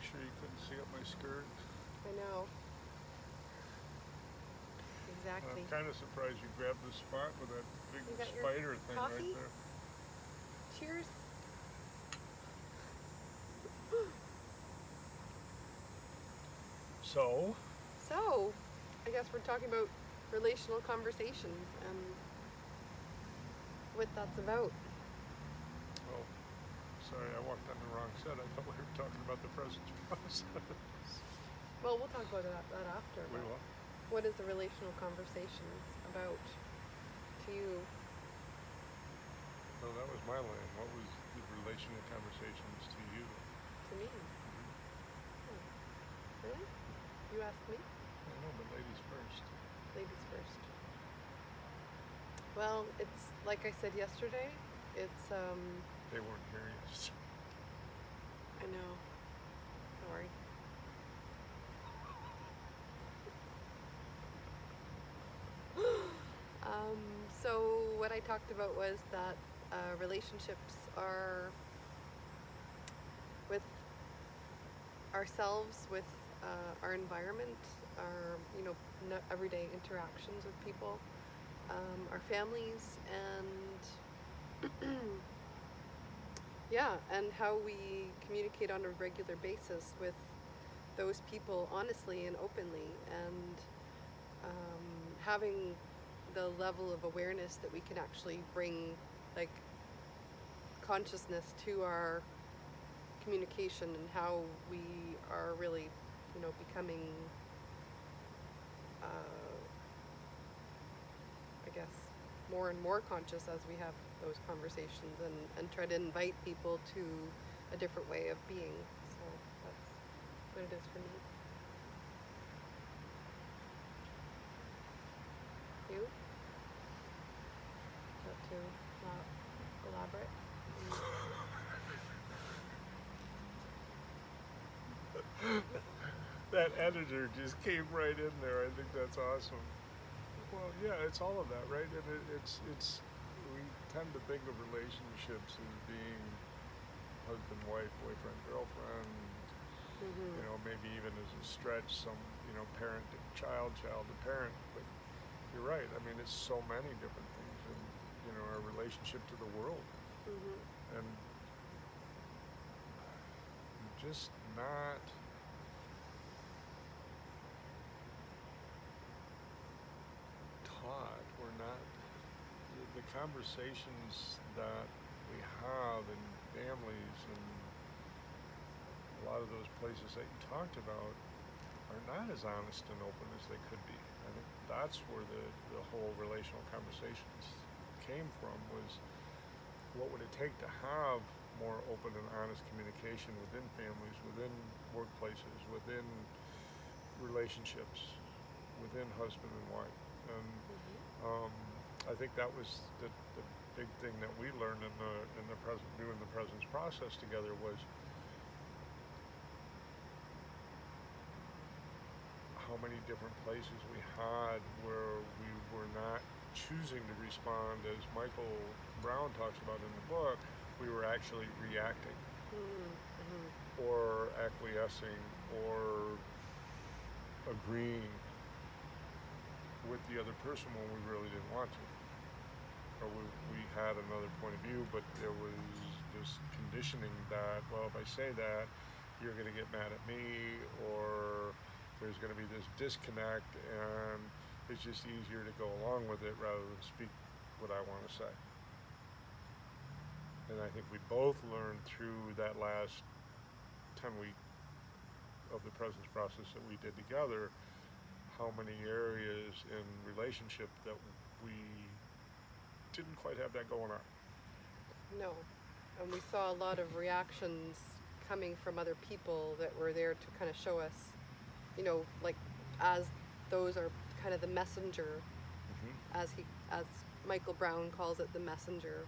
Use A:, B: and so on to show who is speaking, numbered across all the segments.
A: sure you couldn't see up my skirt.
B: I know. Exactly.
A: I'm kind of surprised you grabbed the spot with that big spider thing
B: coffee?
A: right there.
B: Cheers.
A: So,
B: I guess we're talking about relational conversations and what that's about.
A: oh, sorry, I walked on the wrong set. I thought we were talking about the presence process.
B: Well, we'll talk about that after.
A: We will.
B: What is the relational conversations about to you?
A: So that was my lane. What was the relational conversations to you?
B: To me? Oh, really? You asked me?
A: I know, but ladies first.
B: Ladies first. Well, it's like I said yesterday. It's
A: They weren't here yet.
B: I know. Sorry. So what I talked about was that relationships are with ourselves, with our environment, our everyday interactions with people, our families, and yeah, and how we communicate on a regular basis with those people honestly and openly, and having the level of awareness that we can actually bring like consciousness to our communication, and how we are really becoming I guess more and more conscious as we have those conversations, and try to invite people to a different way of being. So that's what it is for me. You? Is that too elaborate?
A: That editor just came right in there. I think that's awesome. Well, yeah, it's all of that, right? And it's we tend to think of relationships as being husband, wife, boyfriend, girlfriend.
B: Mm-hmm.
A: Maybe even as a stretch, some parent to child, child to parent. But you're right. I mean, it's so many different things, and our relationship to the world,
B: Mm-hmm.
A: and just not. We're not, the conversations that we have in families and a lot of those places that you talked about are not as honest and open as they could be. I think that's where the whole relational conversations came from, was what would it take to have more open and honest communication within families, within workplaces, within relationships, within husband and wife. And I think that was the big thing that we learned in the doing the presence process together, was how many different places we had where we were not choosing to respond, as Michael Brown talks about in the book. We were actually reacting, or acquiescing, or agreeing with the other person when we really didn't want to, or we had another point of view, but there was this conditioning that, well, if I say that, you're going to get mad at me, or there's going to be this disconnect, and it's just easier to go along with it rather than speak what I want to say. And I think we both learned through that last 10 week of the presence process that we did together, how many areas in relationship that we didn't quite have that going on.
B: No. And we saw a lot of reactions coming from other people that were there to kind of show us, like, as those are kind of the messenger, as Michael Brown calls it, the messenger,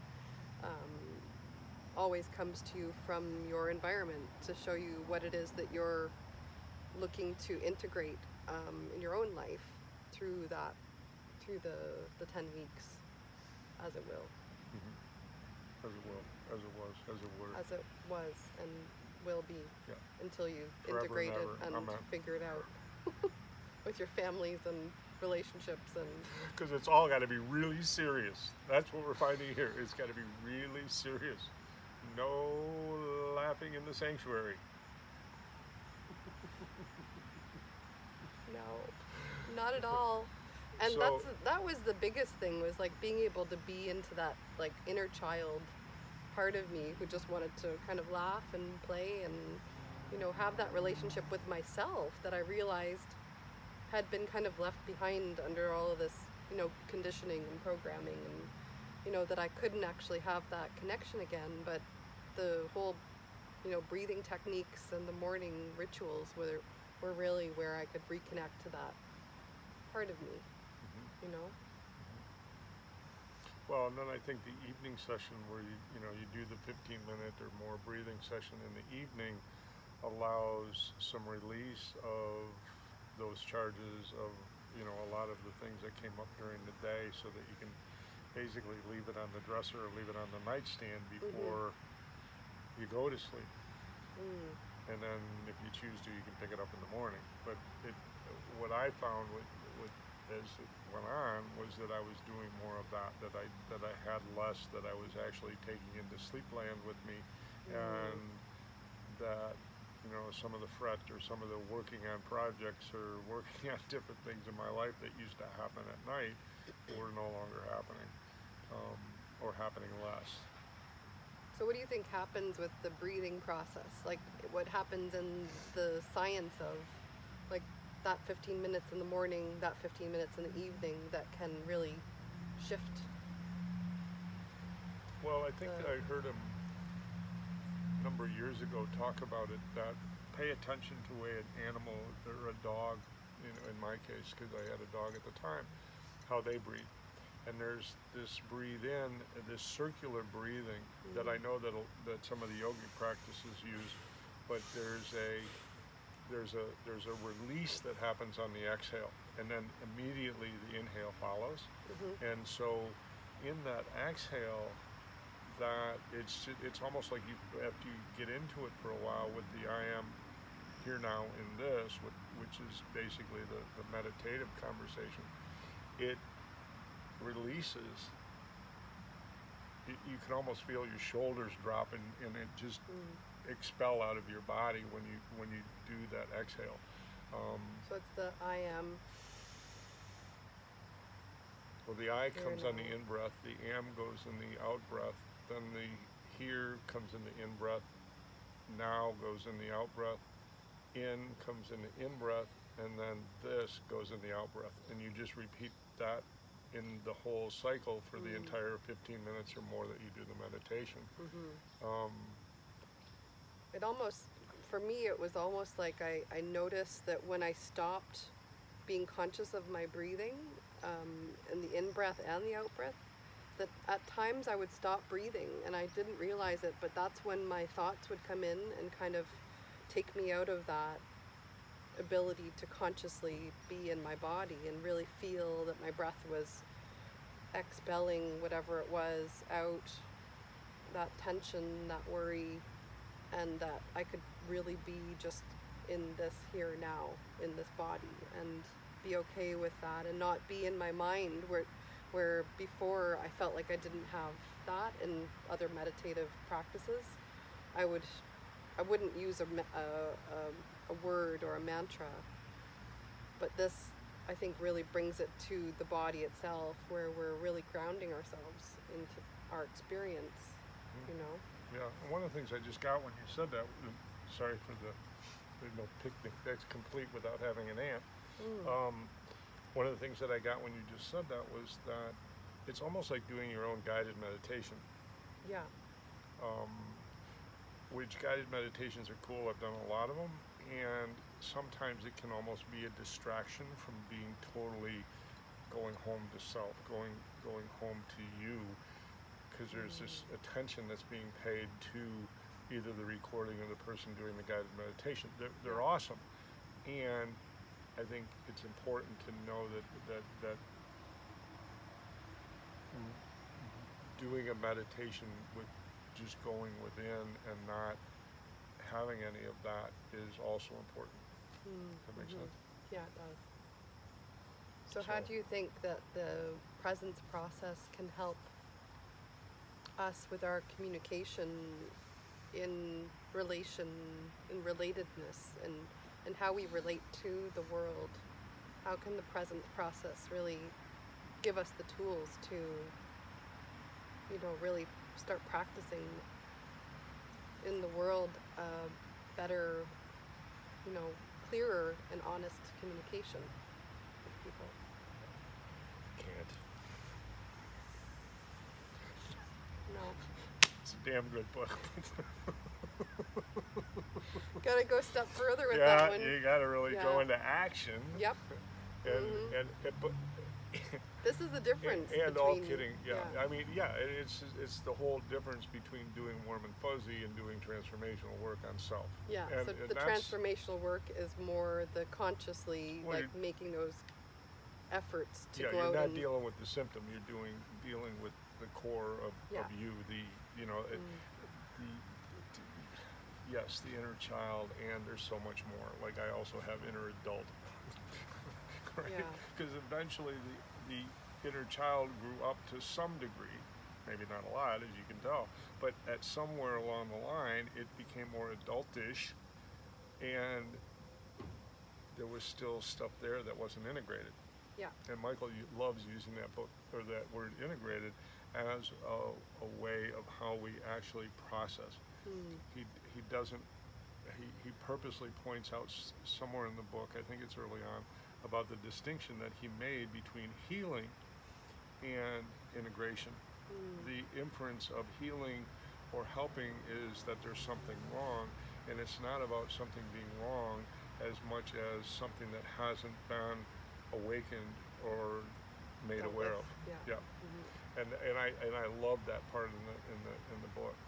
B: always comes to you from your environment to show you what it is that you're looking to integrate in your own life through the 10 weeks, as it will.
A: As it will, as it was, as it were.
B: As it was, and will be
A: Yeah.
B: until you
A: Forever and
B: integrate it
A: ever.
B: and
A: Amen.
B: figure it out with your families and relationships and
A: Because it's all got to be really serious. That's what we're finding here. It's got to be really serious. No laughing in the sanctuary.
B: no, not at all. And
A: So-
B: that was the biggest thing, was like being able to be into that like inner child part of me who just wanted to kind of laugh and play and, you know, have that relationship with myself that I realized had been kind of left behind under all of this, you know, conditioning and programming, and, you know, that I couldn't actually have that connection again. But the whole, you know, breathing techniques and the morning rituals were really where I could reconnect to that part of me, you know?
A: Well, and then I think the evening session where you do the 15-minute or more breathing session in the evening allows some release of those charges of, you know, a lot of the things that came up during the day, so that you can basically leave it on the dresser or leave it on the nightstand before you go to sleep. And then if you choose to, you can pick it up in the morning. But what I found as it went on was that I was doing more of that I had less that I was actually taking into sleepland with me, and that, you know, some of the fret or some of the working on projects or working on different things in my life that used to happen at night were no longer happening, or happening less.
B: So what do you think happens with the breathing process? Like, what happens in the science of, like, that 15 minutes in the morning, that 15 minutes in the evening that can really shift?
A: Well, I think I heard him a number of years ago talk about it, that pay attention to the way an animal or a dog, you know, in my case, because I had a dog at the time, how they breathe. And there's this breathe in, this circular breathing that I know that some of the yogic practices use, but there's a release that happens on the exhale, and then immediately the inhale follows. And so in that exhale, that it's almost like after you get into it for a while with the I am here now in this, which is basically the meditative conversation, it releases. You can almost feel your shoulders drop and it just expel out of your body when you do that exhale.
B: So it's the I am.
A: Well, the I comes on the in breath, the am goes in the out breath, then the here comes in the in breath, now goes in the out breath, in comes in the in breath, and then this goes in the out breath. And you just repeat that in the whole cycle for the entire 15 minutes or more that you do the meditation.
B: It almost, for me, it was almost like I noticed that when I stopped being conscious of my breathing, in the in-breath and the out-breath, that at times I would stop breathing and I didn't realize it, but that's when my thoughts would come in and kind of take me out of that ability to consciously be in my body and really feel that my breath was expelling whatever it was out, that tension, that worry, and that I could really be just in this here now, in this body, and be okay with that and not be in my mind where before I felt like I didn't have that in other meditative practices. I wouldn't use a word or a mantra, but this, I think, really brings it to the body itself, where we're really grounding ourselves into our experience, you know?
A: Yeah, and one of the things I just got when you said that, sorry for there's no picnic that's complete without having an ant. One of the things that I got when you just said that was that it's almost like doing your own guided meditation.
B: Yeah.
A: Which guided meditations are cool. I've done a lot of them, and sometimes it can almost be a distraction from being totally going home to self, going home to you, because there's this attention that's being paid to either the recording or the person doing the guided meditation. They're awesome, and I think it's important to know that doing a meditation with just going within and not having any of that is also important. Does that make sense?
B: Yeah, it does. So how do you think that the presence process can help us with our communication in relatedness, and how we relate to the world? How can the present process really give us the tools to, really start practicing in the world better, clearer and honest communication with people?
A: Can't.
B: No.
A: It's a damn good book.
B: Gotta go a step further with
A: Yeah,
B: that one.
A: you got to really go into action.
B: Yep.
A: But
B: This is the difference.
A: and all
B: between,
A: kidding, I mean, it's the whole difference between doing warm and fuzzy and doing transformational work on self.
B: Yeah.
A: And
B: So the transformational work is more the consciously, making those efforts to go
A: you're
B: out
A: not
B: and
A: dealing with the symptom. You're dealing with the core of you. Yes, the inner child, and there's so much more. Like I also have inner adult, right? Because eventually the inner child grew up to some degree, maybe not a lot, as you can tell, but at somewhere along the line, it became more adultish, and there was still stuff there that wasn't integrated.
B: Yeah.
A: And Michael loves using that book, or that word integrated, as a way of how we actually process. He doesn't, he purposely points out somewhere in the book, I think it's early on, about the distinction that he made between healing and integration. The inference of healing or helping is that there's something wrong, and it's not about something being wrong as much as something that hasn't been awakened or made aware of. Yeah. And I love that part in the book.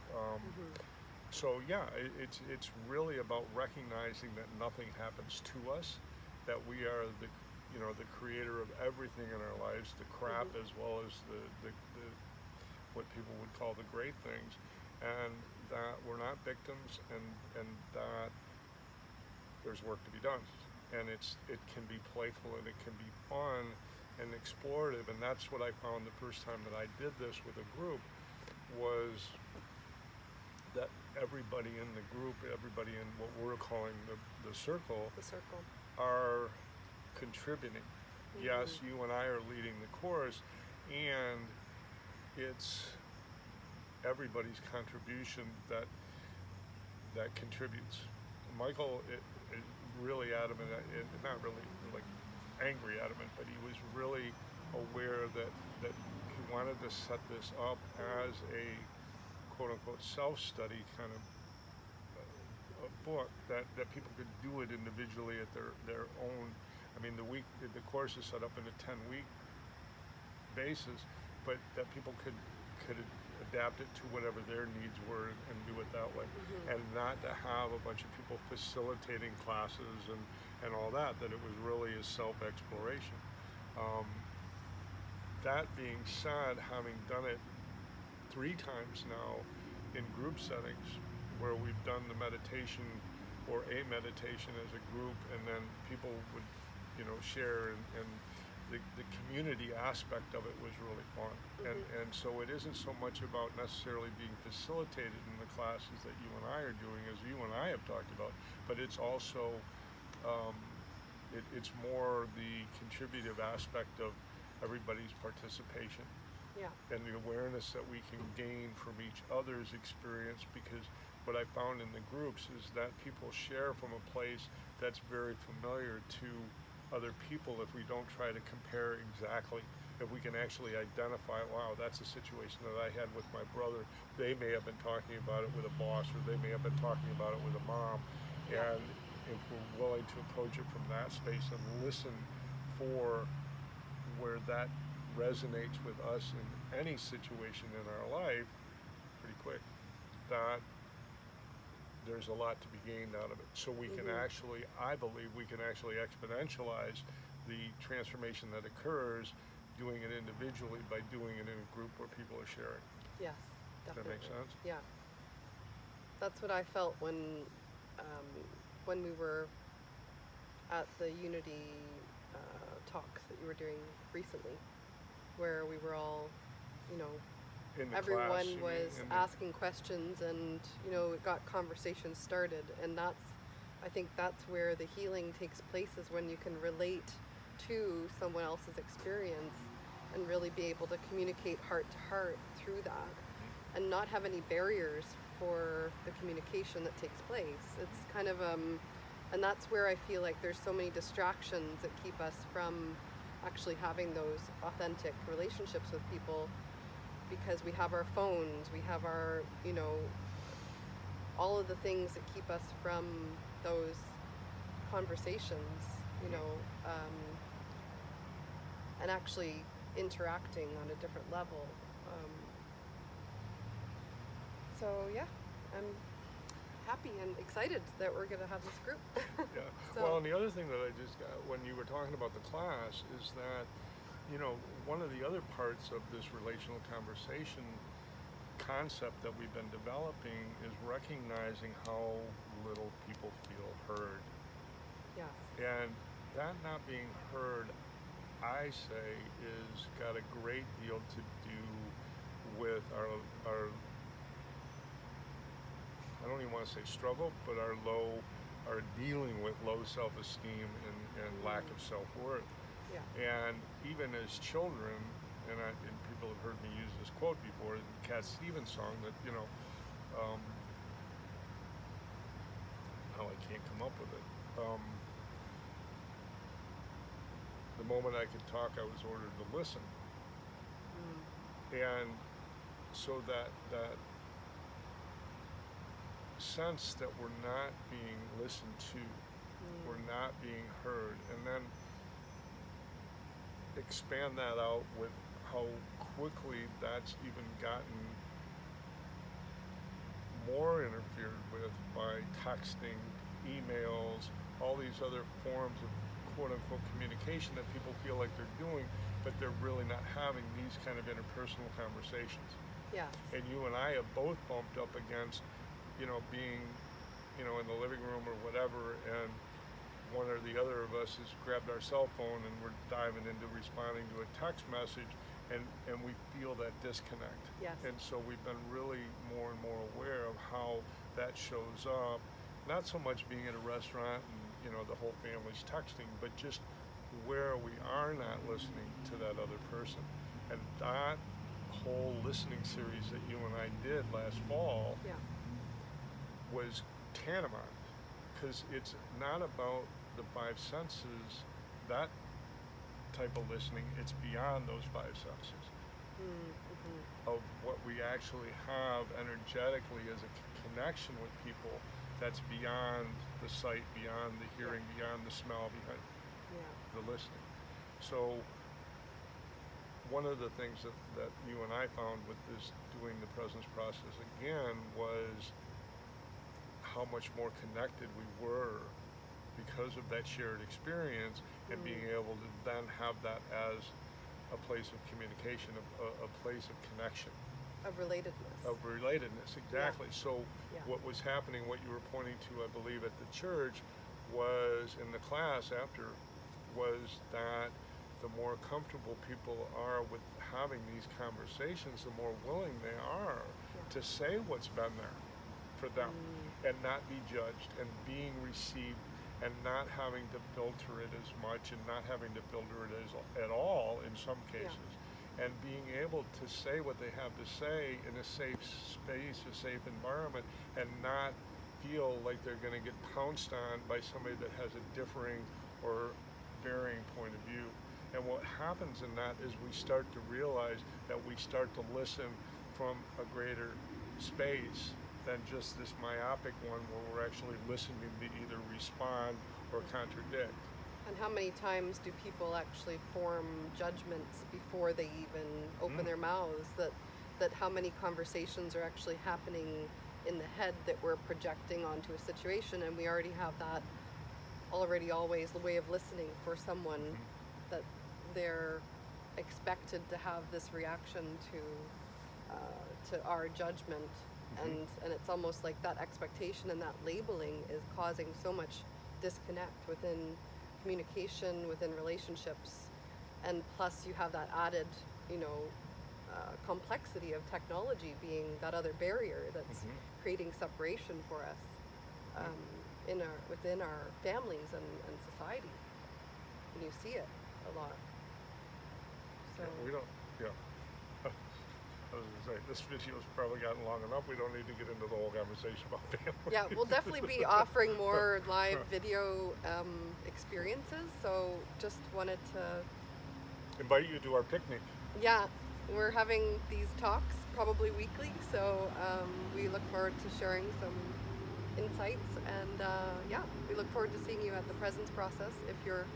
A: So it's really about recognizing that nothing happens to us, that we are the creator of everything in our lives, the crap as well as the what people would call the great things, and that we're not victims, and that there's work to be done, and it can be playful and it can be fun and explorative, and that's what I found the first time that I did this with a group, was that everybody in the group, everybody in what we're calling the circle, are contributing. Yes, you and I are leading the chorus, and it's everybody's contribution that contributes. Michael is really adamant, not really like angry adamant, but he was really aware that he wanted to set this up as a quote-unquote self-study kind of a book that people could do it individually at their own. I mean, the course is set up in a 10-week basis, but that people could adapt it to whatever their needs were and do it that way, and not to have a bunch of people facilitating classes and all that it was really a self-exploration. That being said, having done it 3 times now in group settings where we've done the meditation or a meditation as a group, and then people would share, and the community aspect of it was really fun. And so it isn't so much about necessarily being facilitated in the classes that you and I are doing, as you and I have talked about, but it's also it's more the contributive aspect of everybody's participation. And the awareness that we can gain from each other's experience, because what I found in the groups is that people share from a place that's very familiar to other people. If we don't try to compare exactly, if we can actually identify, wow, that's a situation that I had with my brother, they may have been talking about it with a boss, or they may have been talking about it with a mom, and if we're willing to approach it from that space and listen for where that resonates with us in any situation in our life pretty quick, that there's a lot to be gained out of it. So we can actually, I believe we can actually exponentialize the transformation that occurs doing it individually by doing it in a group where people are sharing.
B: Yes,
A: Does
B: definitely.
A: that make sense?
B: Yeah. That's what I felt when when we were at the Unity talks that you were doing recently, where we were all, you know,
A: In the
B: everyone
A: class, you mean,
B: was
A: in the-
B: asking questions, and you know, it got conversations started, and I think that's where the healing takes place, is when you can relate to someone else's experience and really be able to communicate heart to heart through that, and not have any barriers for the communication that takes place. It's kind of and that's where I feel like there's so many distractions that keep us from actually having those authentic relationships with people, because we have our phones, we have our, you know, all of the things that keep us from those conversations, you know, and actually interacting on a different level. So yeah, I'm happy and excited that we're going to have this group.
A: Yeah.
B: So,
A: Well, and the other thing that I just got when you were talking about the class is that, you know, one of the other parts of this relational conversation concept that we've been developing is recognizing how little people feel heard.
B: yes.
A: And that not being heard, I say, is got a great deal to do with our I don't even want to say struggle, but our dealing with low self-esteem and lack of self-worth.
B: Yeah.
A: And even as children, and people have heard me use this quote before, the Cat Stevens song that, you know, now I can't come up with it. The moment I could talk, I was ordered to listen. And so that sense that we're not being listened to, we're not being heard, and then expand that out with how quickly that's even gotten more interfered with by texting, emails, all these other forms of quote-unquote communication that people feel like they're doing, but they're really not having these kind of interpersonal conversations.
B: Yes.
A: And you and I have both bumped up against, you know, being, you know, in the living room or whatever, and one or the other of us has grabbed our cell phone and we're diving into responding to a text message, and we feel that disconnect.
B: Yes.
A: And so we've been really more and more aware of how that shows up, not so much being at a restaurant and, you know, the whole family's texting, but just where we are not listening to that other person. And that whole listening series that you and I did last fall
B: Yeah.
A: was tantamount, because it's not about the five senses, that type of listening, it's beyond those five senses. Of what we actually have energetically as a connection with people that's beyond the sight, beyond the hearing, beyond the smell, behind the listening. So one of the things that you and I found with this doing the presence process again was how much more connected we were because of that shared experience, and being able to then have that as a place of communication, a place of connection.
B: Of relatedness.
A: Of relatedness, exactly.
B: Yeah.
A: So
B: Yeah.
A: what was happening, what you were pointing to, I believe, at the church, was in the class after, was that the more comfortable people are with having these conversations, the more willing they are to say what's been there for them, and not be judged, and being received, and not having to filter it as much, and not having to filter it at all in some cases, and being able to say what they have to say in a safe space, a safe environment, and not feel like they're going to get pounced on by somebody that has a differing or varying point of view. And what happens in that is we start to realize that we start to listen from a greater space than just this myopic one where we're actually listening to either respond or contradict.
B: And how many times do people actually form judgments before they even open their mouths? That how many conversations are actually happening in the head that we're projecting onto a situation, and we already have that already always the way of listening for someone, that they're expected to have this reaction to our judgment, and it's almost like that expectation and that labeling is causing so much disconnect within communication, within relationships, and plus you have that added, complexity of technology being that other barrier that's creating separation for us within our families and society, and you see it a lot. So
A: we don't. Yeah. I was going to say, this video's probably gotten long enough. We don't need to get into the whole conversation about family.
B: yeah, we'll definitely be offering more live video experiences. So just wanted to
A: invite you to our picnic.
B: Yeah, we're having these talks probably weekly. So we look forward to sharing some insights, and we look forward to seeing you at the Presence Process if you're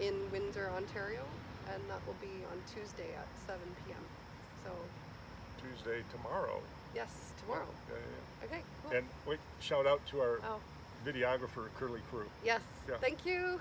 B: in Windsor, Ontario, and that will be on Tuesday at 7 p.m. So
A: Tuesday tomorrow.
B: yes, tomorrow.
A: Yeah.
B: Okay, cool.
A: And wait, shout out to our videographer, Crewe.
B: Yes,
A: Yeah.
B: thank you.